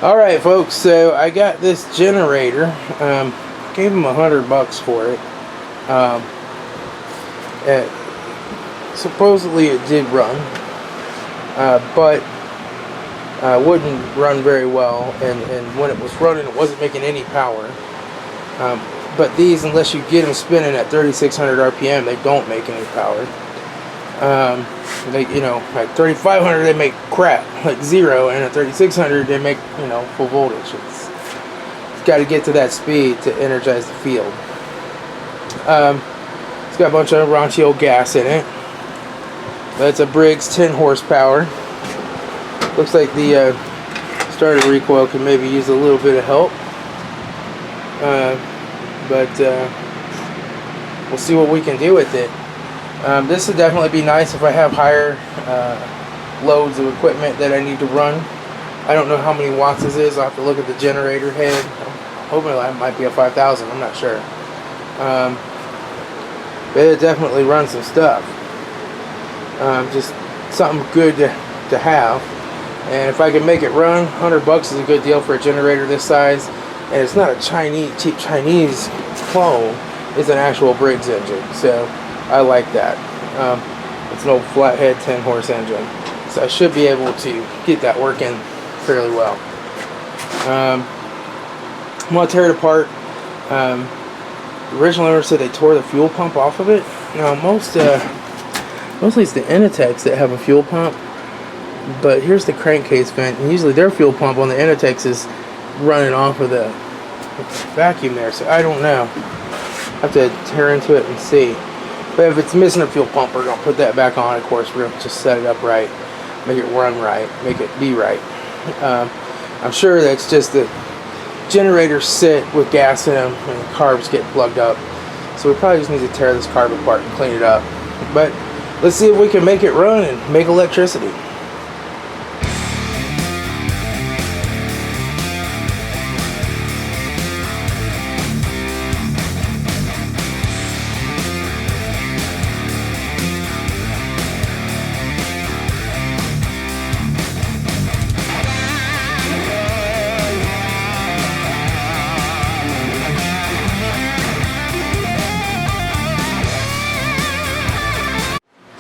Alright folks, so I got this generator. Gave him $100 for it. Supposedly it did run, but wouldn't run very well, and when it was running it wasn't making any power. But these, unless you get them spinning at 3,600 RPM, they don't make any power. At 3,500 they make crap, like zero, and at 3,600 they make, full voltage. It's got to get to that speed to energize the field. It's got a bunch of raunchy old gas in it. That's a Briggs 10 horsepower. Looks like the starter recoil could maybe use a little bit of help. But we'll see what we can do with it. This would definitely be nice if I have higher loads of equipment that I need to run. I don't know how many watts this is. I'll have to look at the generator head. Hopefully it might be a 5,000. I'm not sure. But it definitely runs some stuff. Just something good to have. And if I can make it run, $100 is a good deal for a generator this size. And it's not a cheap Chinese clone. It's an actual Briggs engine. So I like that. It's an old flathead 10 horse engine. So I should be able to get that working fairly well. I'm going to tear it apart. The original owner said they tore the fuel pump off of it. Now mostly it's the Innotecs that have a fuel pump. But here's the crankcase vent. And usually their fuel pump on the Innotecs is running off of the vacuum there. So I don't know. I have to tear into it and see. But if it's missing a fuel pump, we're going to put that back on. Of course, we're going to just set it up right, make it run right, make it be right. I'm sure that's just the generators sit with gas in them and the carbs get plugged up. So we probably just need to tear this carb apart and clean it up. But let's see if we can make it run and make electricity.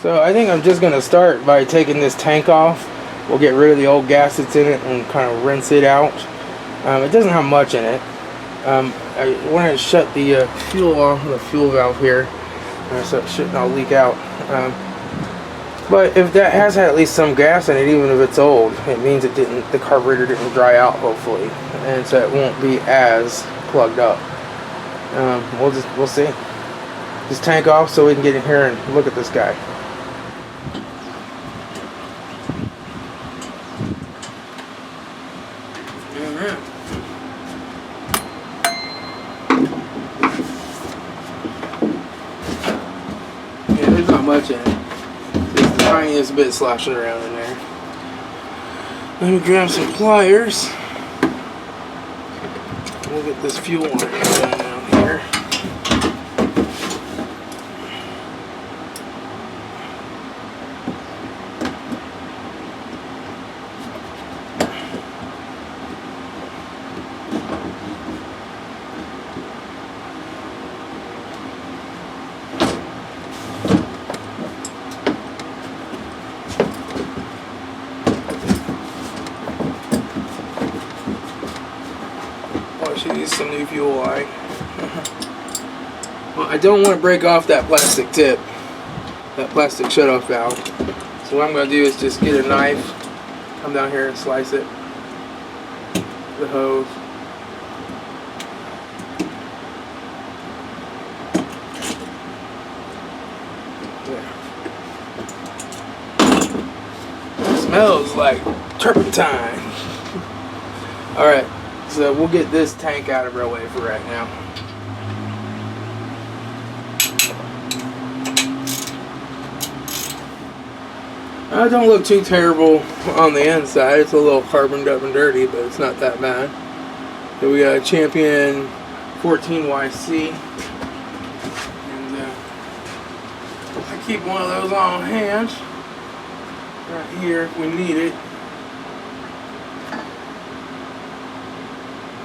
So I think I'm just going to start by taking this tank off. We'll get rid of the old gas that's in it and kind of rinse it out. It doesn't have much in it. I want to shut the fuel off with the fuel valve here, so it shouldn't all leak out. But if that has had at least some gas in it, even if it's old, it means the carburetor didn't dry out, hopefully, and so it won't be as plugged up. We'll see. Just tank off so we can get in here and look at this guy. Yeah, there's not much in it. Just the tiniest bit sloshing around in there. Let me grab some pliers. We'll get this fuel line going down here. She needs some new fuel line. Well, I don't want to break off that plastic tip, that plastic shutoff valve. So what I'm going to do is just get a knife, come down here and slice it, the hose. There. It smells like turpentine. Alright. So we'll get this tank out of our way for right now. It don't look too terrible on the inside. It's a little carboned up and dirty, but it's not that bad. So we got a Champion 14YC. And I keep one of those on hand right here if we need it.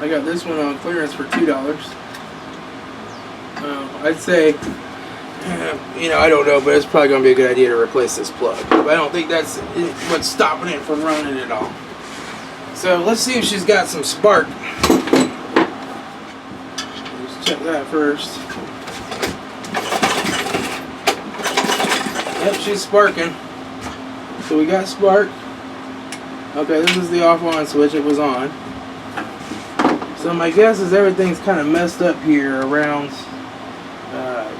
I got this one on clearance for $2. I'd say, you know, I don't know, but it's probably going to be a good idea to replace this plug. But I don't think that's what's stopping it from running at all. So let's see if she's got some spark. Let's check that first. Yep, she's sparking. So we got spark. Okay, this is the off-on switch. It was on. So my guess is everything's kind of messed up here around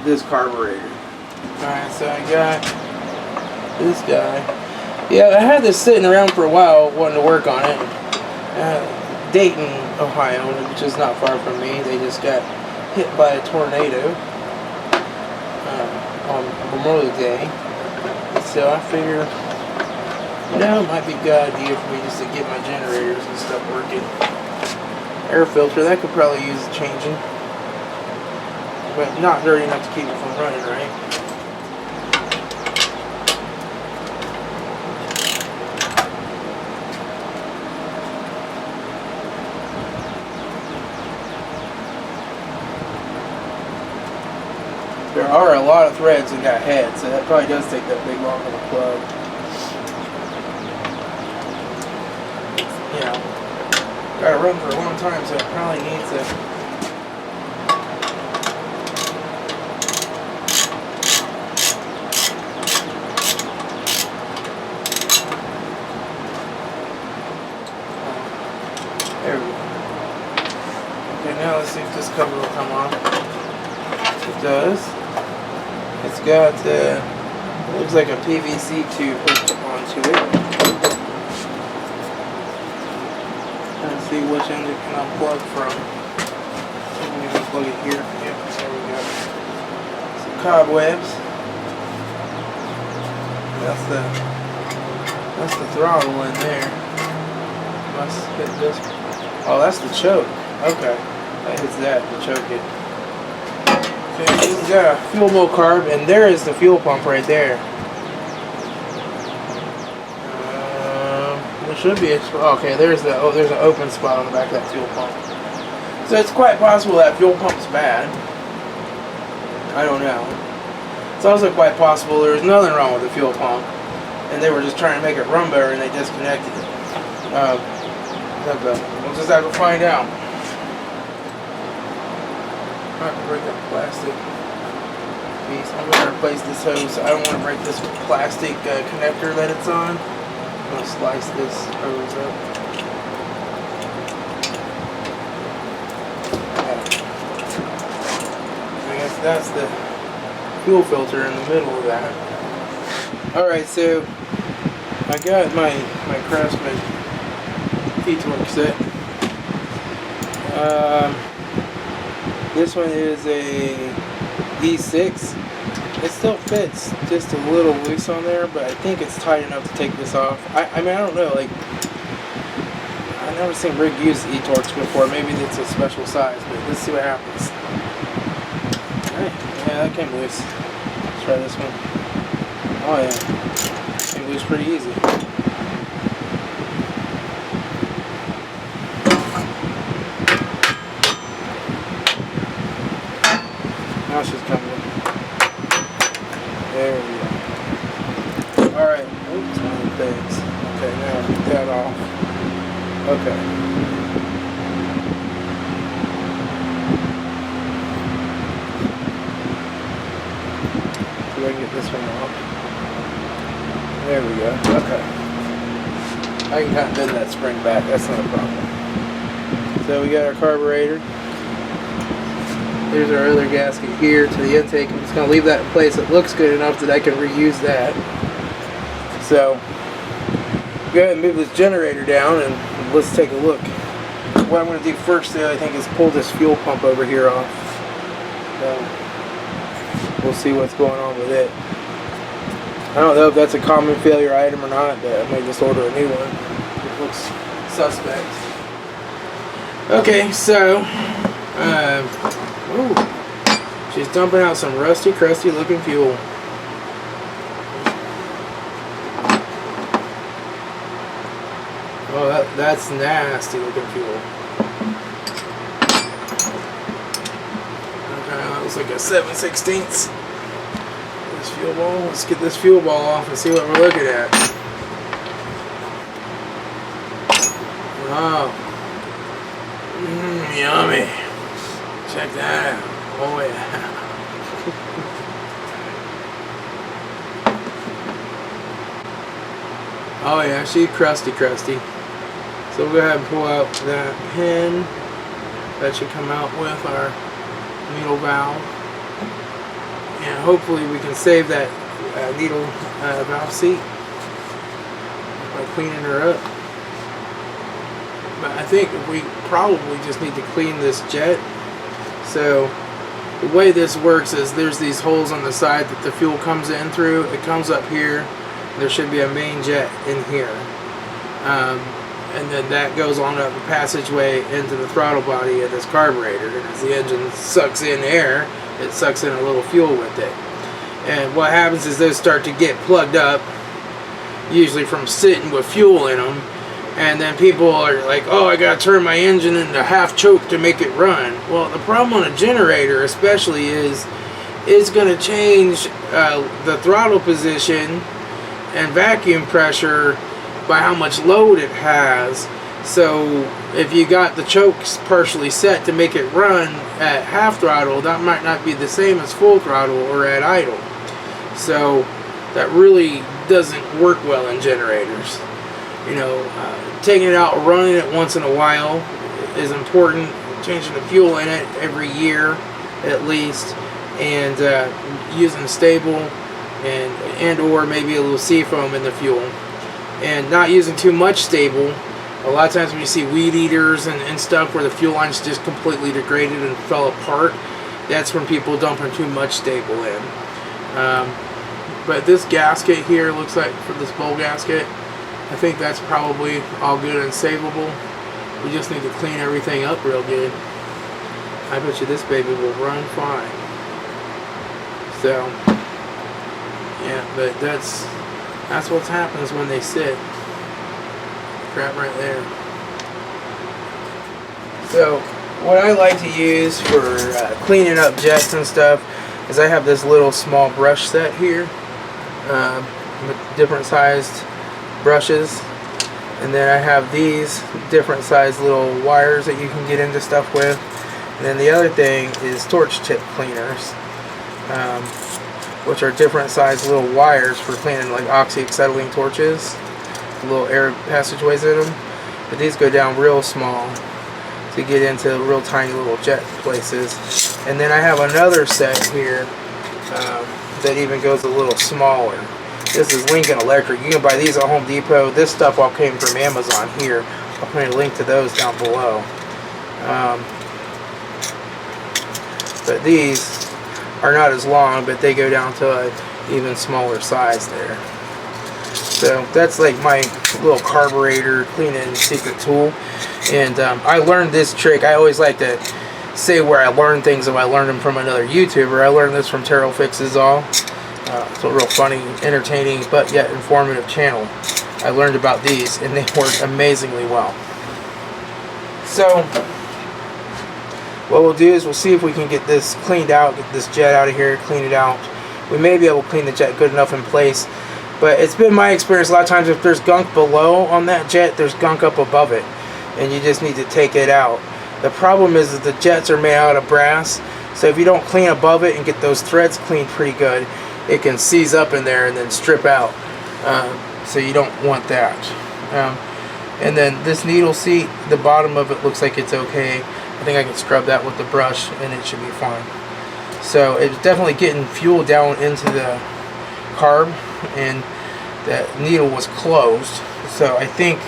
this carburetor. Alright, so I got this guy. Yeah, I had this sitting around for a while wanting to work on it. Dayton, Ohio, which is not far from me, they just got hit by a tornado on Memorial Day. So I figure, you know, it might be a good idea for me just to get my generators and stuff working. Air filter, that could probably use changing. But not dirty enough to keep it from running, right? There are a lot of threads in that head, so that probably does take that big long of a plug. You know, gotta run for a long time, so it probably needs a... There we go. Okay, now let's see if this cover will come off. It does. It's got, looks like a PVC tube hooked onto it. Let's see which end it can unplug from. I'm going to plug it here. Yep, there we go. Some cobwebs. That's the throttle in there. Must hit this. Oh, that's the choke. Okay. That hits that, the choke it. Okay, we've got a fuel bowl carb, and there is the fuel pump right there. There should be a, okay, there's an open spot on the back of that fuel pump. So it's quite possible that fuel pump's bad. I don't know. It's also quite possible there's nothing wrong with the fuel pump, and they were just trying to make it run better and they disconnected it. We'll just have to find out. I'm going to break that plastic piece. I'm going to replace this hose. I don't want to break this plastic connector that it's on. I'm going to slice this hose up. I guess that's the fuel filter in the middle of that. Alright, so I got my Craftsman T-torque set. This one is a D6. It still fits just a little loose on there, but I think it's tight enough to take this off. I mean, I don't know, like, I've never seen Briggs use E-torques before. Maybe it's a special size, but let's see what happens. Alright, yeah, that came loose. Let's try this one. Oh yeah, came loose pretty easy. Now she's coming in. There we go. Alright. Oops, one things. Okay, now get that off. Okay. So I can get this one off. There we go. Okay. I can kind of bend that spring back. That's not a problem. So we got our carburetor. There's our other gasket here to the intake. I'm just going to leave that in place. It looks good enough that I can reuse that. So, go ahead and move this generator down and let's take a look. What I'm going to do first, I think, is pull this fuel pump over here off. We'll see what's going on with it. I don't know if that's a common failure item or not, but I may just order a new one. It looks suspect. Okay, so... ooh, she's dumping out some rusty, crusty looking fuel. Oh, that's nasty looking fuel. looks like a 7/16. This fuel ball. Let's get this fuel ball off and see what we're looking at. Wow. Yummy. Check that out. Oh yeah. Oh yeah, she's crusty. So we'll go ahead and pull out that pin. That should come out with our needle valve. And hopefully we can save that needle valve seat by cleaning her up. But I think we probably just need to clean this jet. So the way this works is there's these holes on the side that the fuel comes in through. It comes up here. There should be a main jet in here. And then that goes on up the passageway into the throttle body of this carburetor. And as the engine sucks in air, it sucks in a little fuel with it. And what happens is those start to get plugged up, usually from sitting with fuel in them. And then people are like, oh, I gotta turn my engine into half choke to make it run. Well, the problem on a generator especially is it's gonna change the throttle position and vacuum pressure by how much load it has. So if you got the chokes partially set to make it run at half throttle, that might not be the same as full throttle or at idle. So that really doesn't work well in generators. You know, taking it out, running it once in a while is important. Changing the fuel in it every year at least, and using stable and or maybe a little seafoam in the fuel, and not using too much stable. A lot of times when you see weed eaters and stuff where the fuel line's just completely degraded and fell apart, that's when people dumping too much stable in. But this gasket here looks like, for this bowl gasket, I think that's probably all good and savable. We just need to clean everything up real good. I bet you this baby will run fine. So yeah, but that's what happens when they sit. Crap right there. So what I like to use for cleaning up jets and stuff is I have this little small brush set here with different sized brushes, and then I have these different sized little wires that you can get into stuff with, and then the other thing is torch tip cleaners, which are different sized little wires for cleaning like oxyacetylene torches, little air passageways in them, but these go down real small to get into real tiny little jet places. And then I have another set here that even goes a little smaller. This is Lincoln Electric. You can buy these at Home Depot. This stuff all came from Amazon here. I'll put a link to those down below. But these are not as long, but they go down to an even smaller size there. So that's like my little carburetor cleaning secret tool. And I learned this trick. I always like to say where I learned things if I learned them from another YouTuber. I learned this from Terrell Fixes All. It's a real funny, entertaining, but yet informative channel. I learned about these, and they work amazingly well. So what we'll do is we'll see if we can get this cleaned out, get this jet out of here, clean it out. We may be able to clean the jet good enough in place, but it's been my experience a lot of times if there's gunk below on that jet, there's gunk up above it, and you just need to take it out. The problem is that the jets are made out of brass, so if you don't clean above it and get those threads cleaned pretty good, it can seize up in there and then strip out. So you don't want that. And then this needle seat, the bottom of it looks like it's okay. I think I can scrub that with the brush and it should be fine. So it's definitely getting fuel down into the carb, and that needle was closed, so I think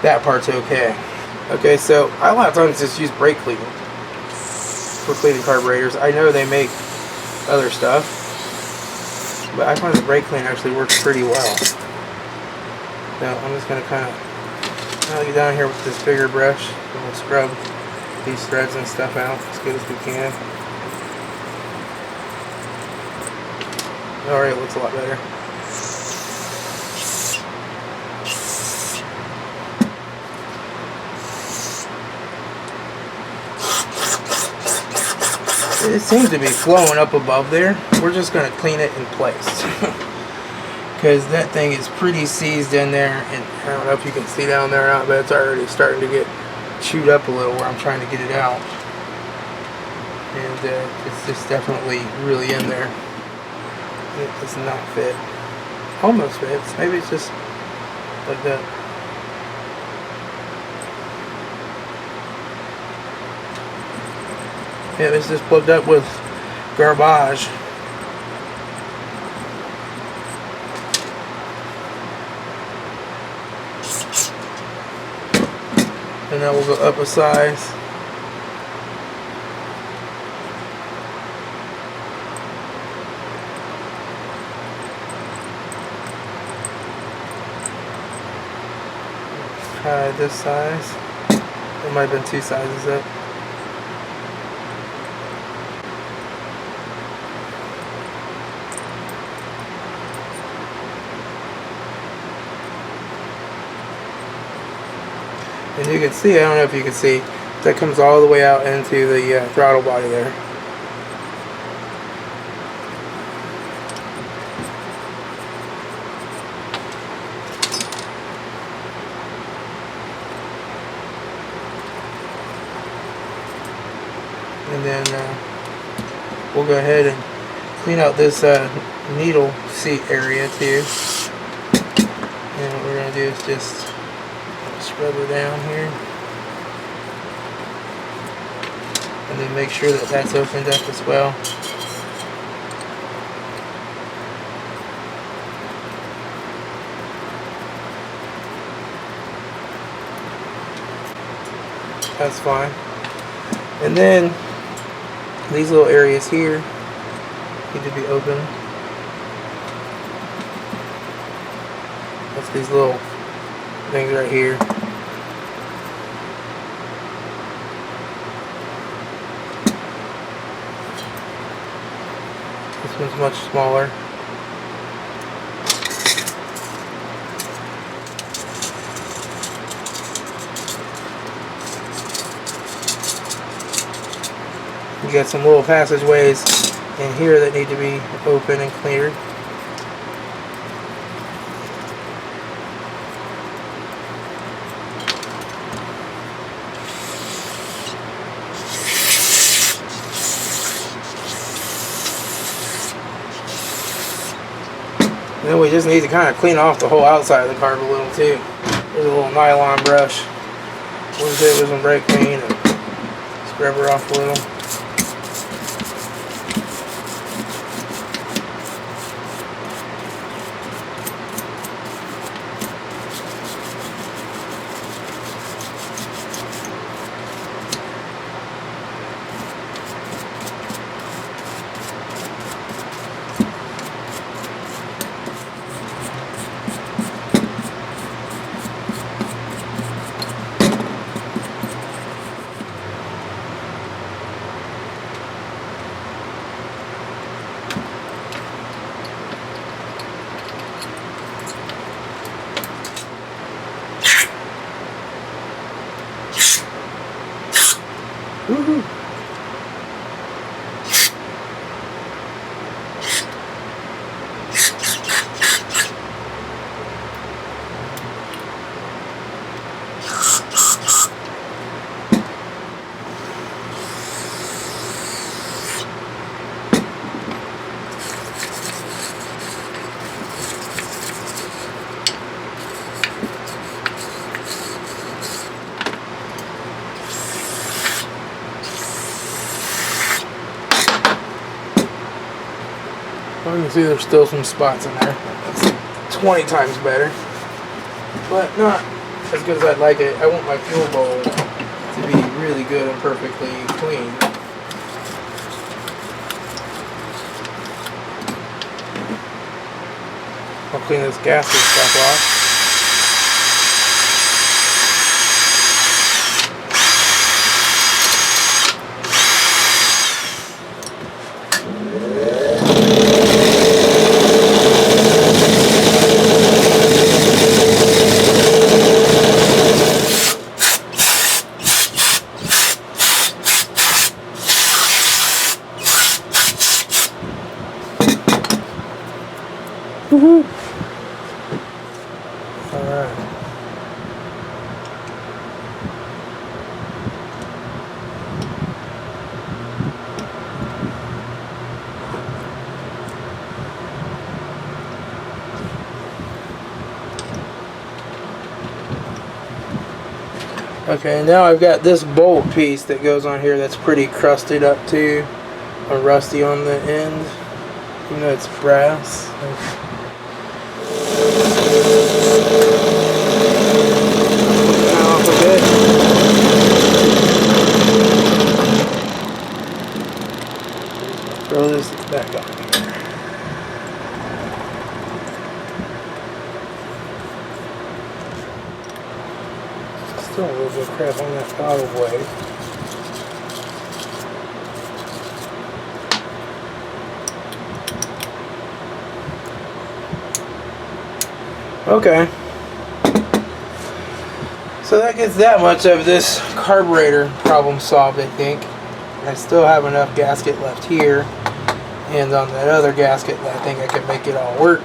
that part's okay. Okay, so I a lot of times just use brake cleaner for cleaning carburetors. I know they make other stuff, but I find the brake cleaner actually works pretty well. Now I'm just going to kind of get down here with this bigger brush, and we'll scrub these threads and stuff out as good as we can. Alright, it looks a lot better. It seems to be flowing up above there. We're just going to clean it in place. Because that thing is pretty seized in there. And I don't know if you can see down there or not, but it's already starting to get chewed up a little where I'm trying to get it out. And it's just definitely really in there. It does not fit. Almost fits. Maybe it's just like that. Yeah, this is plugged up with garbage. And now we'll go up a size. Try this size. It might have been 2 sizes up. And you can see, I don't know if you can see, that comes all the way out into the throttle body there. And then we'll go ahead and clean out this needle seat area too. And what we're going to do is just scrub her down here. And then make sure that that's opened up as well. That's fine. And then these little areas here need to be open. That's these little things right here. This one's much smaller. You got some little passageways in here that need to be open and cleared. Then we just need to kind of clean off the whole outside of the carb a little too. There's a little nylon brush. We'll do it with some brake clean and scrub her off a little. Woohoo! You can see there's still some spots in there. That's 20 times better, but not as good as I'd like it. I want my fuel bowl to be really good and perfectly clean. I'll clean this gasket stuff off. Okay, now I've got this bolt piece that goes on here that's pretty crusted up too, or rusty on the end. You know, it's brass. Off a bit. Throw this back on here. Still a little bit of crap on that throttle blade. Okay. So that gets that much of this carburetor problem solved, I think. I still have enough gasket left here, and on that other gasket I think I can make it all work.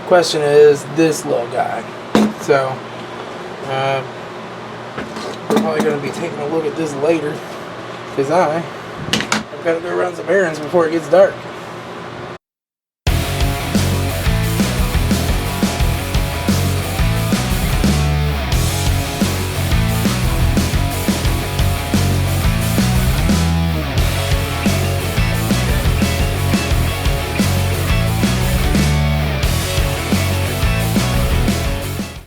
Question is this little guy. So we're probably going to be taking a look at this later, because I've got to go run some errands before it gets dark.